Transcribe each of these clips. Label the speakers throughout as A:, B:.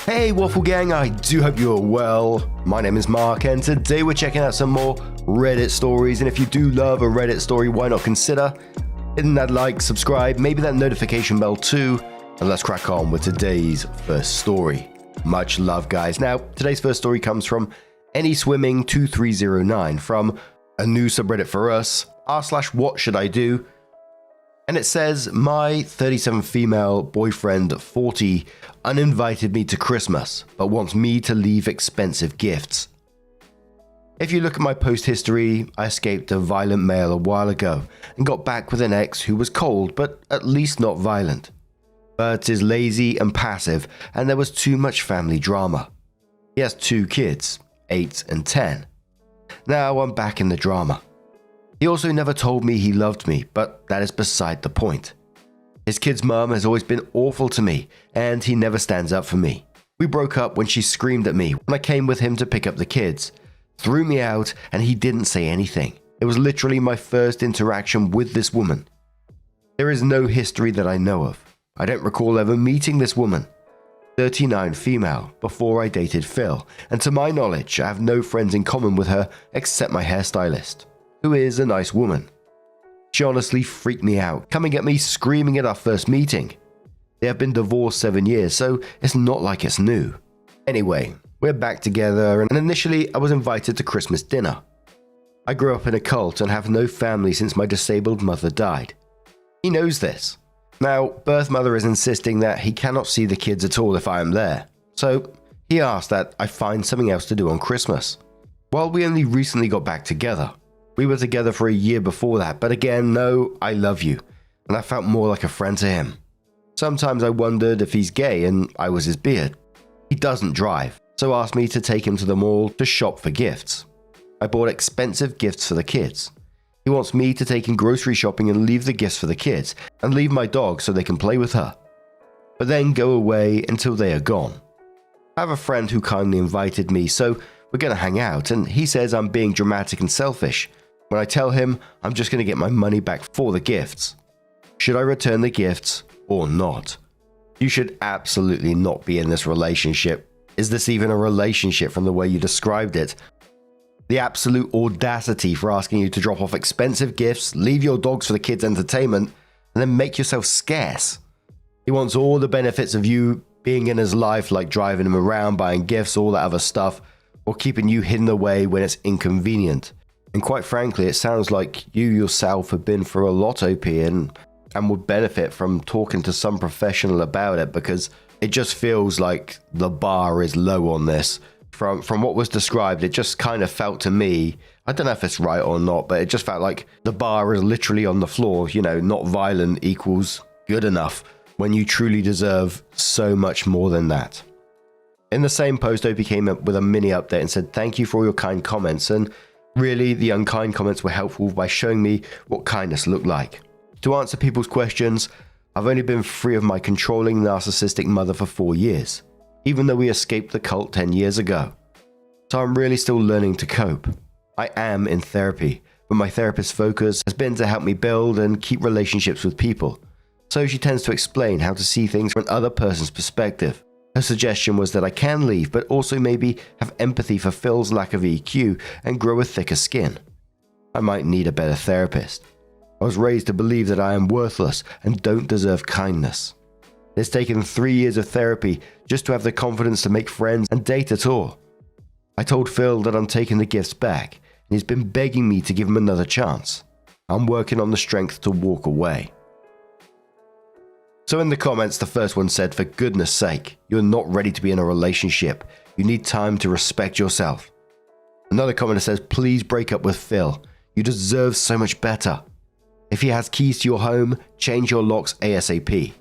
A: Hey Waffle Gang, I do hope you're well. My name is Mark and today we're checking out some more Reddit stories, and if you do love a Reddit story, why not consider hitting that like, subscribe, maybe that notification bell too, and let's crack on with today's first story. Much love guys. Now, today's first story comes from AnySwimming2309 from a new subreddit for us, r/what should I do? And it says, my 37 female boyfriend, 40, uninvited me to Christmas, but wants me to leave expensive gifts. If you look at my post history, I escaped a violent male a while ago and got back with an ex who was cold, but at least not violent. But is lazy and passive, and there was too much family drama. He has 2 kids, 8 and 10. Now I'm back in the drama. He also never told me he loved me, but that is beside the point. His kid's mum has always been awful to me, and he never stands up for me. We broke up when she screamed at me when I came with him to pick up the kids, threw me out, and he didn't say anything. It was literally my first interaction with this woman. There is no history that I know of. I don't recall ever meeting this woman. 39 female, before I dated Phil, and to my knowledge, I have no friends in common with her except my hairstylist, who is a nice woman. She honestly freaked me out, coming at me screaming at our first meeting. They have been divorced 7 years, so it's not like it's new. Anyway, we're back together, and initially I was invited to Christmas dinner. I grew up in a cult and have no family since my disabled mother died. He knows this. Now, birth mother is insisting that he cannot see the kids at all if I am there, so he asked that I find something else to do on Christmas. Well, we only recently got back together. We were together for a year before that, but again, no, I love you, and I felt more like a friend to him. Sometimes I wondered if he's gay and I was his beard. He doesn't drive, so asked me to take him to the mall to shop for gifts. I bought expensive gifts for the kids. He wants me to take him grocery shopping and leave the gifts for the kids, and leave my dog so they can play with her, but then go away until they are gone. I have a friend who kindly invited me, so we're going to hang out, and he says I'm being dramatic and selfish when I tell him I'm just going to get my money back for the gifts. Should I return the gifts or not? You should absolutely not be in this relationship. Is this even a relationship from the way you described it? The absolute audacity for asking you to drop off expensive gifts, leave your dogs for the kids' entertainment, and then make yourself scarce. He wants all the benefits of you being in his life, like driving him around, buying gifts, all that other stuff, or keeping you hidden away when it's inconvenient. And quite frankly, it sounds like you yourself have been through a lot, OP, and would benefit from talking to some professional about it, because it just feels like the bar is low on this. From what was described, it just kind of felt to me, I don't know if it's right or not, but it just felt like the bar is literally on the floor. You know, not violent equals good enough when you truly deserve so much more than that. In the same post, Opie came up with a mini update and said, thank you for all your kind comments, and really the unkind comments were helpful by showing me what kindness looked like. To answer people's questions, I've only been free of my controlling narcissistic mother for 4 years, even though we escaped the cult 10 years ago. So I'm really still learning to cope. I am in therapy, but my therapist's focus has been to help me build and keep relationships with people. So she tends to explain how to see things from another person's perspective. Her suggestion was that I can leave, but also maybe have empathy for Phil's lack of EQ and grow a thicker skin. I might need a better therapist. I was raised to believe that I am worthless and don't deserve kindness. It's taken 3 years of therapy just to have the confidence to make friends and date at all. I told Phil that I'm taking the gifts back, and he's been begging me to give him another chance. I'm working on the strength to walk away. So in the comments, the first one said, for goodness sake, you're not ready to be in a relationship. You need time to respect yourself. Another commenter says, please break up with Phil. You deserve so much better. If he has keys to your home, change your locks ASAP.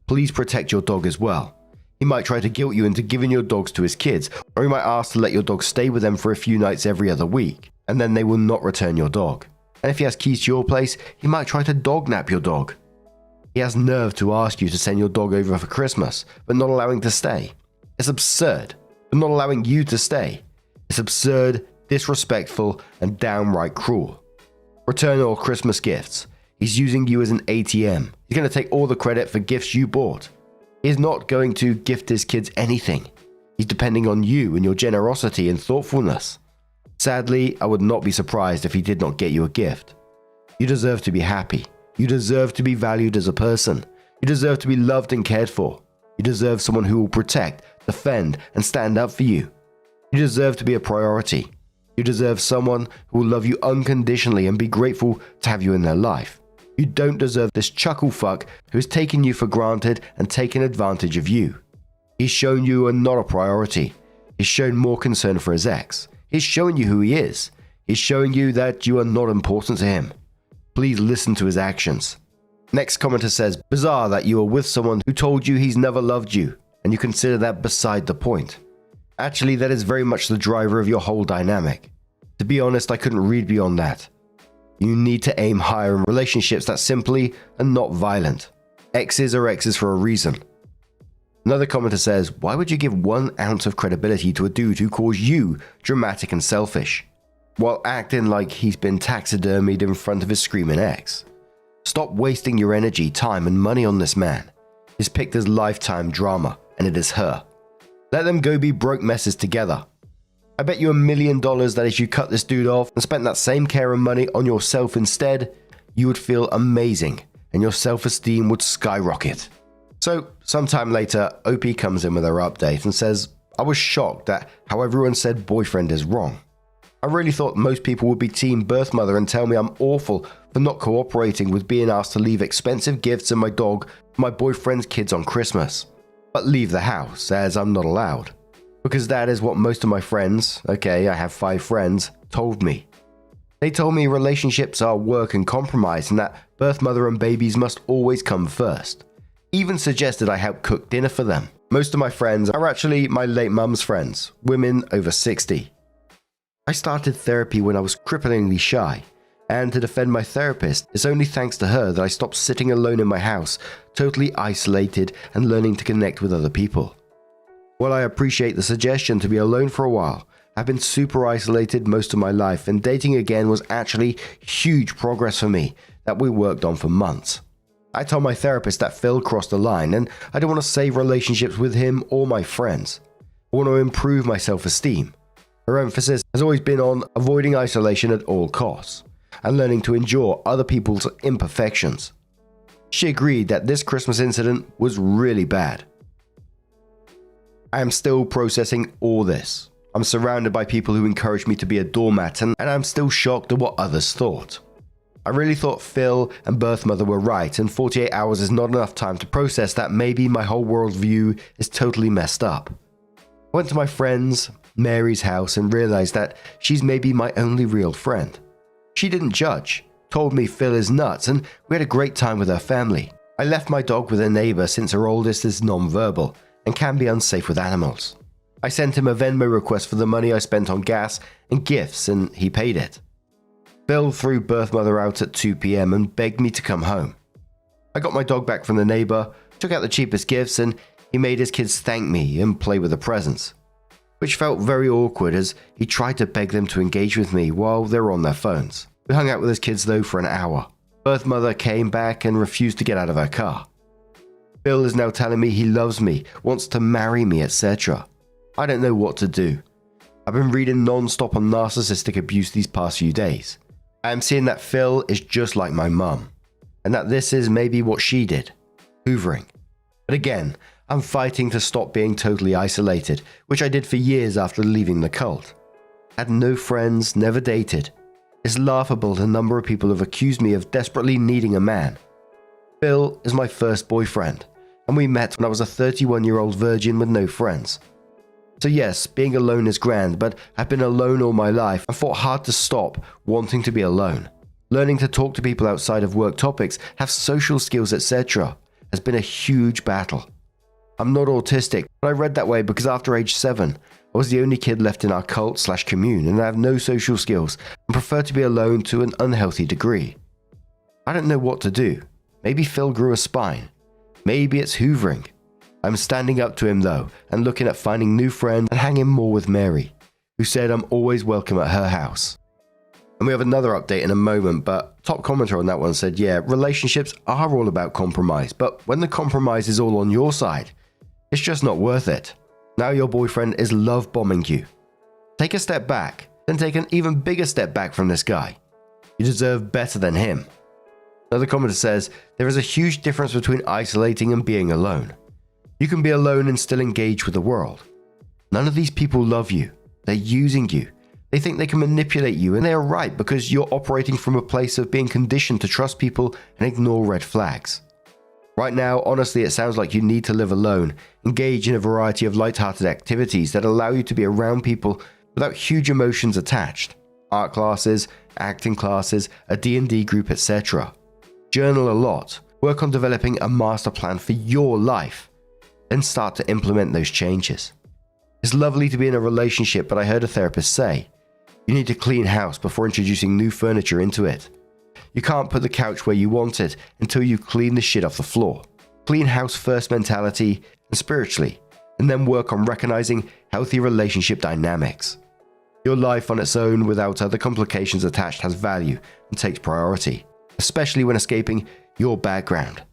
A: Please protect your dog as well. He might try to guilt you into giving your dogs to his kids, or he might ask to let your dog stay with them for a few nights every other week, and then they will not return your dog. And if he has keys to your place, he might try to dog nap your dog. He has nerve to ask you to send your dog over for Christmas, but not allowing to stay. It's absurd, but not allowing you to stay. It's absurd, disrespectful, and downright cruel. Return all Christmas gifts. He's using you as an ATM. He's going to take all the credit for gifts you bought. He's not going to gift his kids anything. He's depending on you and your generosity and thoughtfulness. Sadly, I would not be surprised if he did not get you a gift. You deserve to be happy. You deserve to be valued as a person. You deserve to be loved and cared for. You deserve someone who will protect, defend, and stand up for you. You deserve to be a priority. You deserve someone who will love you unconditionally and be grateful to have you in their life. You don't deserve this chuckle fuck who has taken you for granted and taken advantage of you. He's shown you are not a priority. He's shown more concern for his ex. He's showing you who he is. He's showing you that you are not important to him. Please listen to his actions. Next commenter says, bizarre that you are with someone who told you he's never loved you, and you consider that beside the point. Actually, that is very much the driver of your whole dynamic. To be honest, I couldn't read beyond that. You need to aim higher in relationships that simply are not violent. Exes are exes for a reason. Another commenter says, why would you give 1 ounce of credibility to a dude who calls you dramatic and selfish, while acting like he's been taxidermied in front of his screaming ex? Stop wasting your energy, time, and money on this man. He's picked his lifetime drama, and it is her. Let them go be broke messes together. I bet you $1 million that if you cut this dude off and spent that same care and money on yourself instead, you would feel amazing, and your self-esteem would skyrocket. So, sometime later, OP comes in with her update and says, I was shocked at how everyone said boyfriend is wrong. I really thought most people would be team birth mother and tell me I'm awful for not cooperating with being asked to leave expensive gifts and my dog for my boyfriend's kids on Christmas. But leave the house, as I'm not allowed. Because that is what most of my friends, okay, I have 5 friends, told me. They told me relationships are work and compromise and that birth mother and babies must always come first. Even suggested I help cook dinner for them. Most of my friends are actually my late mum's friends, women over 60. I started therapy when I was cripplingly shy, and to defend my therapist, it's only thanks to her that I stopped sitting alone in my house, totally isolated and learning to connect with other people. While I appreciate the suggestion to be alone for a while, I've been super isolated most of my life, and dating again was actually huge progress for me that we worked on for months. I told my therapist that Phil crossed the line and I don't want to save relationships with him or my friends. I want to improve my self-esteem. Her emphasis has always been on avoiding isolation at all costs and learning to endure other people's imperfections. She agreed that this Christmas incident was really bad. I am still processing all this. I'm surrounded by people who encourage me to be a doormat and I'm still shocked at what others thought. I really thought Phil and birth mother were right, and 48 hours is not enough time to process that maybe my whole worldview is totally messed up. I went to my friend's, Mary's house and realized that she's maybe my only real friend. She didn't judge, told me Phil is nuts, and we had a great time with her family. I left my dog with a neighbor since her oldest is non-verbal and can be unsafe with animals. I sent him a Venmo request for the money I spent on gas and gifts, and he paid it. Phil threw birth mother out at 2 p.m. and begged me to come home. I got my dog back from the neighbor, took out the cheapest gifts, and he made his kids thank me and play with the presents, which felt very awkward as he tried to beg them to engage with me while they were on their phones. We hung out with his kids though for an hour. Birth mother came back and refused to get out of her car. Phil is now telling me he loves me, wants to marry me, etc. I don't know what to do. I've been reading non-stop on narcissistic abuse these past few days. I am seeing that Phil is just like my mum, and that this is maybe what she did, hoovering. But again, I'm fighting to stop being totally isolated, which I did for years after leaving the cult. Had no friends, never dated. It's laughable the number of people have accused me of desperately needing a man. Phil is my first boyfriend, and we met when I was a 31-year-old virgin with no friends. So yes, being alone is grand, but I've been alone all my life and fought hard to stop wanting to be alone. Learning to talk to people outside of work topics, have social skills, etc. has been a huge battle. I'm not autistic, but I read that way because after age 7, I was the only kid left in our cult/commune and I have no social skills and prefer to be alone to an unhealthy degree. I don't know what to do. Maybe Phil grew a spine. Maybe it's hoovering. I'm standing up to him though and looking at finding new friends and hanging more with Mary, who said I'm always welcome at her house. And we have another update in a moment, but top commenter on that one said, yeah, relationships are all about compromise, but when the compromise is all on your side, it's just not worth it. Now your boyfriend is love bombing you. Take a step back, then take an even bigger step back from this guy. You deserve better than him. Another commenter says, there is a huge difference between isolating and being alone. You can be alone and still engage with the world. None of these people love you. They're using you. They think they can manipulate you, and they are right because you're operating from a place of being conditioned to trust people and ignore red flags. Right now, honestly, it sounds like you need to live alone, engage in a variety of light-hearted activities that allow you to be around people without huge emotions attached. Art classes, acting classes, a D&D group, etc. Journal a lot. Work on developing a master plan for your life. Then start to implement those changes. It's lovely to be in a relationship, but I heard a therapist say, you need to clean house before introducing new furniture into it. You can't put the couch where you want it until you clean the shit off the floor. Clean house first mentality and spiritually, and then work on recognizing healthy relationship dynamics. Your life on its own without other complications attached has value and takes priority, especially when escaping your background.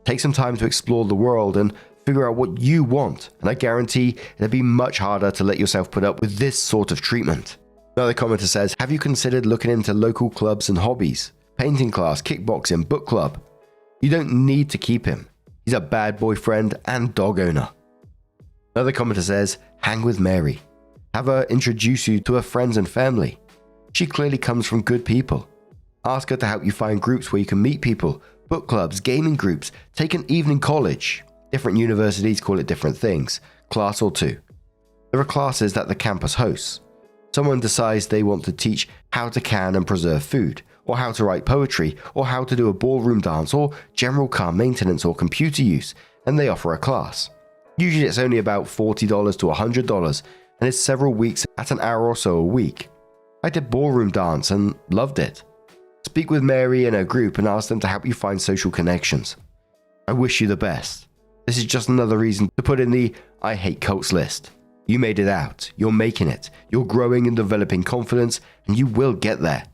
A: Take some time to explore the world and figure out what you want, and I guarantee it'll be much harder to let yourself put up with this sort of treatment. Another commenter says, have you considered looking into local clubs and hobbies? Painting class, kickboxing, book club. You don't need to keep him. He's a bad boyfriend and dog owner. Another commenter says, hang with Mary. Have her introduce you to her friends and family. She clearly comes from good people. Ask her to help you find groups where you can meet people, book clubs, gaming groups, take an evening college. Different universities call it different things, class or two. There are classes that the campus hosts. Someone decides they want to teach how to can and preserve food, or how to write poetry, or how to do a ballroom dance, or general car maintenance or computer use, and they offer a class. Usually it's only about $40 to $100, and it's several weeks at an hour or so a week. I did ballroom dance and loved it. Speak with Mary and her group and ask them to help you find social connections. I wish you the best. This is just another reason to put in the I hate cults list. You made it out, you're making it, you're growing and developing confidence, and you will get there.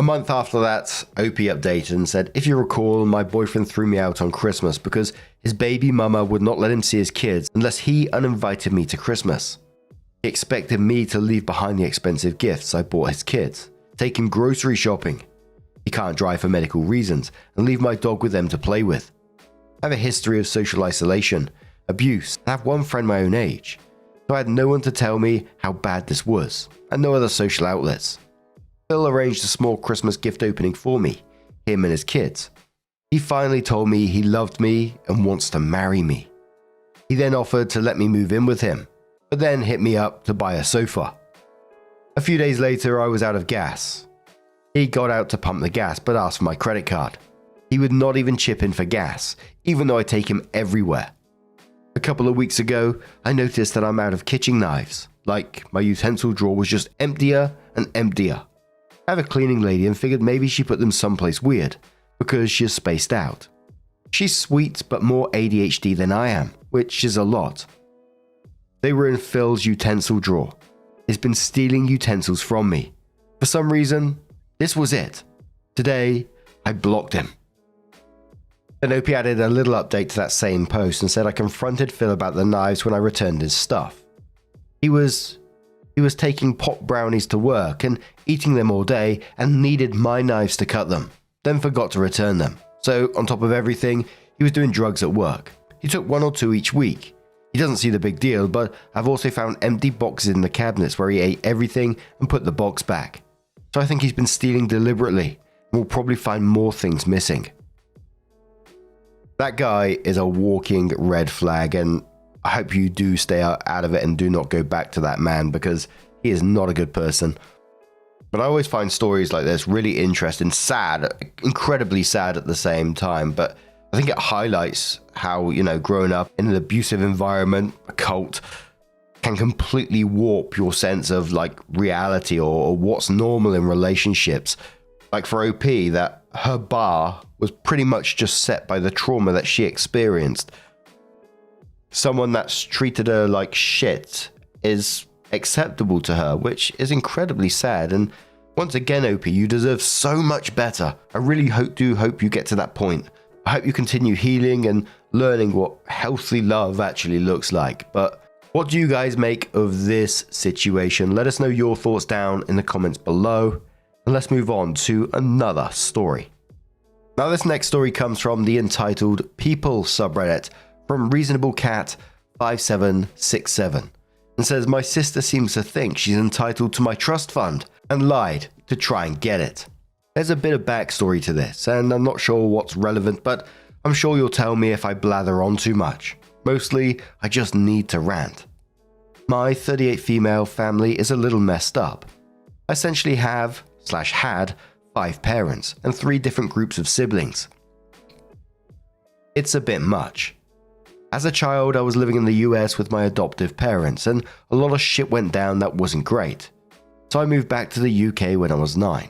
A: A month after that, OP updated and said, if you recall, my boyfriend threw me out on Christmas because his baby mama would not let him see his kids unless he uninvited me to Christmas. He expected me to leave behind the expensive gifts I bought his kids, take him grocery shopping. He can't drive for medical reasons and leave my dog with them to play with. I have a history of social isolation, abuse, and I have one friend my own age, so I had no one to tell me how bad this was, and no other social outlets. Phil arranged a small Christmas gift opening for me, him and his kids. He finally told me he loved me and wants to marry me. He then offered to let me move in with him, but then hit me up to buy a sofa. A few days later, I was out of gas. He got out to pump the gas, but asked for my credit card. He would not even chip in for gas, even though I take him everywhere. A couple of weeks ago, I noticed that I'm out of kitchen knives, like my utensil drawer was just emptier and emptier. I have a cleaning lady and figured maybe she put them someplace weird, because she's spaced out. She's sweet but more ADHD than I am, which is a lot. They were in Phil's utensil drawer. He's been stealing utensils from me. For some reason, this was it. Today, I blocked him. Then OP added a little update to that same post and said I confronted Phil about the knives when I returned his stuff. He was taking pot brownies to work and eating them all day and needed my knives to cut them, then forgot to return them. So on top of everything, he was doing drugs at work. He took 1 or 2 each week. He doesn't see the big deal, but I've also found empty boxes in the cabinets where he ate everything and put the box back. So I think he's been stealing deliberately, and we'll probably find more things missing. That guy is a walking red flag, and I hope you do stay out of it and do not go back to that man because he is not a good person. But I always find stories like this really interesting, sad, incredibly sad at the same time. But I think it highlights how, growing up in an abusive environment, a cult, can completely warp your sense of reality or what's normal in relationships. Like for OP, that her bar was pretty much just set by the trauma that she experienced. Someone that's treated her like shit is acceptable to her, which is incredibly sad. And once again, OP, you deserve so much better. I really do hope you get to that point. I hope you continue healing, and learning what healthy love actually looks like. But what do you guys make of this situation? Let us know your thoughts down in the comments below, and let's move on to another story. Now this next story comes from the entitled People subreddit from Reasonable Cat 5767 and says, my sister seems to think she's entitled to my trust fund and lied to try and get it. There's a bit of backstory to this, and I'm not sure what's relevant, but I'm sure you'll tell me if I blather on too much. Mostly, I just need to rant. My 38 female family is a little messed up. I essentially have / had 5 parents and 3 different groups of siblings. It's a bit much. As a child, I was living in the US with my adoptive parents, and a lot of shit went down that wasn't great. So I moved back to the UK when I was 9.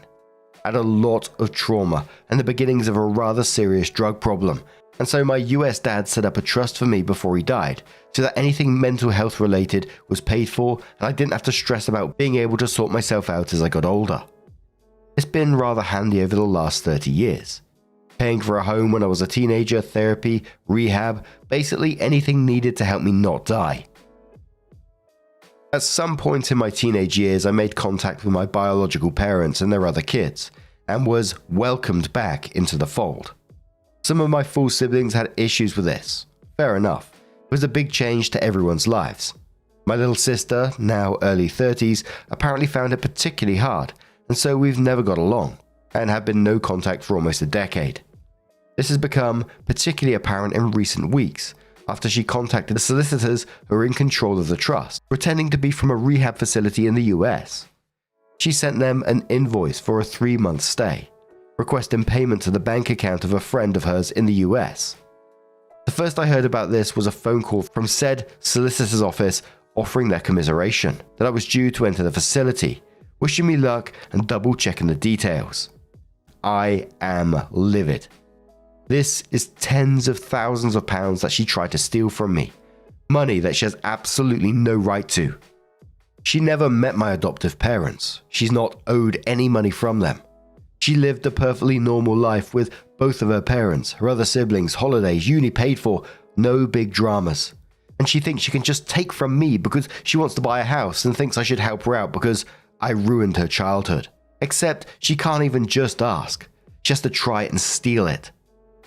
A: I had a lot of trauma and the beginnings of a rather serious drug problem, and so my US dad set up a trust for me before he died, so that anything mental health related was paid for and I didn't have to stress about being able to sort myself out as I got older. It's been rather handy over the last 30 years. Paying for a home when I was a teenager, therapy, rehab, basically anything needed to help me not die. At some point in my teenage years, I made contact with my biological parents and their other kids, and was welcomed back into the fold. Some of my full siblings had issues with this. Fair enough. It was a big change to everyone's lives. My little sister, now early 30s, apparently found it particularly hard, and so we've never got along, and have been no contact for almost a decade. This has become particularly apparent in recent weeks, after she contacted the solicitors who are in control of the trust, pretending to be from a rehab facility in the US. She sent them an invoice for a 3-month stay, requesting payment to the bank account of a friend of hers in the US. The first I heard about this was a phone call from said solicitor's office offering their commiseration, that I was due to enter the facility, wishing me luck and double checking the details. I am livid. This is tens of thousands of pounds that she tried to steal from me. Money that she has absolutely no right to. She never met my adoptive parents. She's not owed any money from them. She lived a perfectly normal life with both of her parents, her other siblings, holidays, uni paid for, no big dramas. And she thinks she can just take from me because she wants to buy a house and thinks I should help her out because I ruined her childhood. Except she can't even just ask. She has to try and steal it.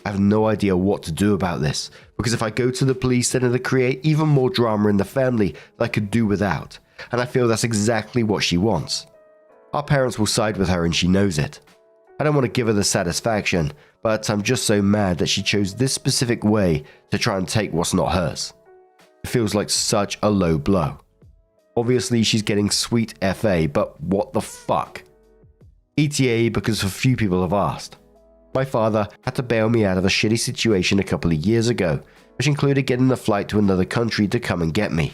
A: I have no idea what to do about this, because if I go to the police, then it'll create even more drama in the family that I could do without, and I feel that's exactly what she wants. Our parents will side with her and she knows it. I don't want to give her the satisfaction, but I'm just so mad that she chose this specific way to try and take what's not hers. It feels like such a low blow. Obviously she's getting sweet FA, but what the fuck? ETA because a few people have asked. My father had to bail me out of a shitty situation a couple of years ago, which included getting a flight to another country to come and get me.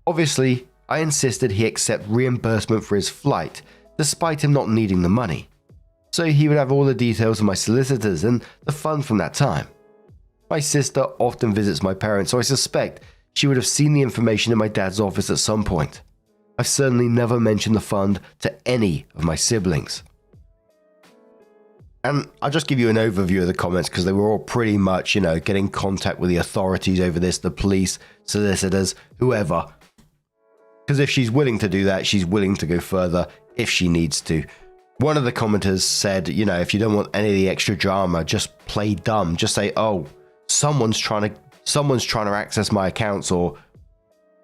A: Obviously, I insisted he accept reimbursement for his flight, despite him not needing the money. So he would have all the details of my solicitors and the fund from that time. My sister often visits my parents, so I suspect she would have seen the information in my dad's office at some point. I've certainly never mentioned the fund to any of my siblings. And I'll just give you an overview of the comments because they were all pretty much, getting in contact with the authorities over this, the police, solicitors, whoever. Because if she's willing to do that, she's willing to go further if she needs to. One of the commenters said, if you don't want any of the extra drama, just play dumb. Just say, oh, someone's trying to access my accounts, or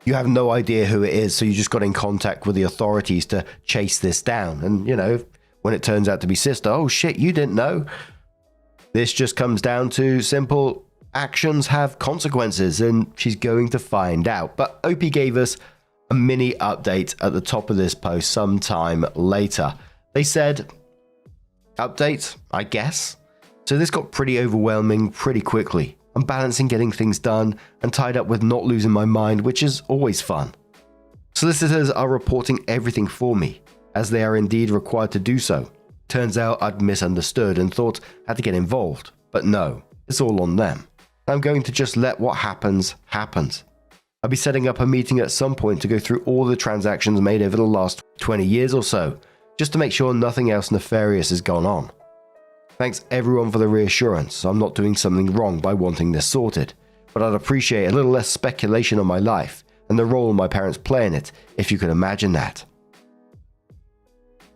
A: you have no idea who it is, so you just got in contact with the authorities to chase this down. And, when it turns out to be sister, oh shit, you didn't know. This just comes down to simple actions have consequences, and she's going to find out. But OP gave us a mini update at the top of this post sometime later. They said, update, I guess. So this got pretty overwhelming pretty quickly. I'm balancing getting things done and tied up with not losing my mind, which is always fun. Solicitors are reporting everything for me, as they are indeed required to do so. Turns out I'd misunderstood and thought I had to get involved, but no, it's all on them. I'm going to just let what happens, happens. I'll be setting up a meeting at some point to go through all the transactions made over the last 20 years or so, just to make sure nothing else nefarious has gone on. Thanks everyone for the reassurance. I'm not doing something wrong by wanting this sorted, but I'd appreciate a little less speculation on my life and the role my parents play in it, if you could imagine that.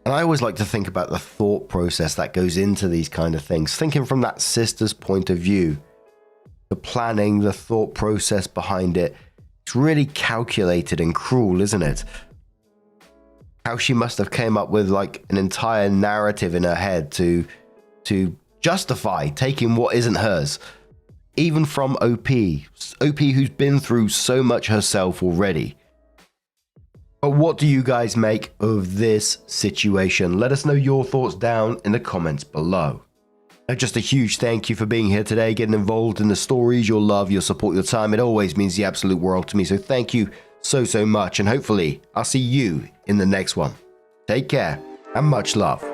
A: And I always like to think about the thought process that goes into these kind of things, thinking from that sister's point of view, the planning, the thought process behind it. It's really calculated and cruel, isn't it? How she must have came up with like an entire narrative in her head to justify taking what isn't hers. Even from OP who's been through so much herself already. But what do you guys make of this situation? Let us know your thoughts down in the comments below. Just a huge thank you for being here today, getting involved in the stories, your love, your support, your time. It always means the absolute world to me. So thank you so much. And hopefully I'll see you in the next one. Take care and much love.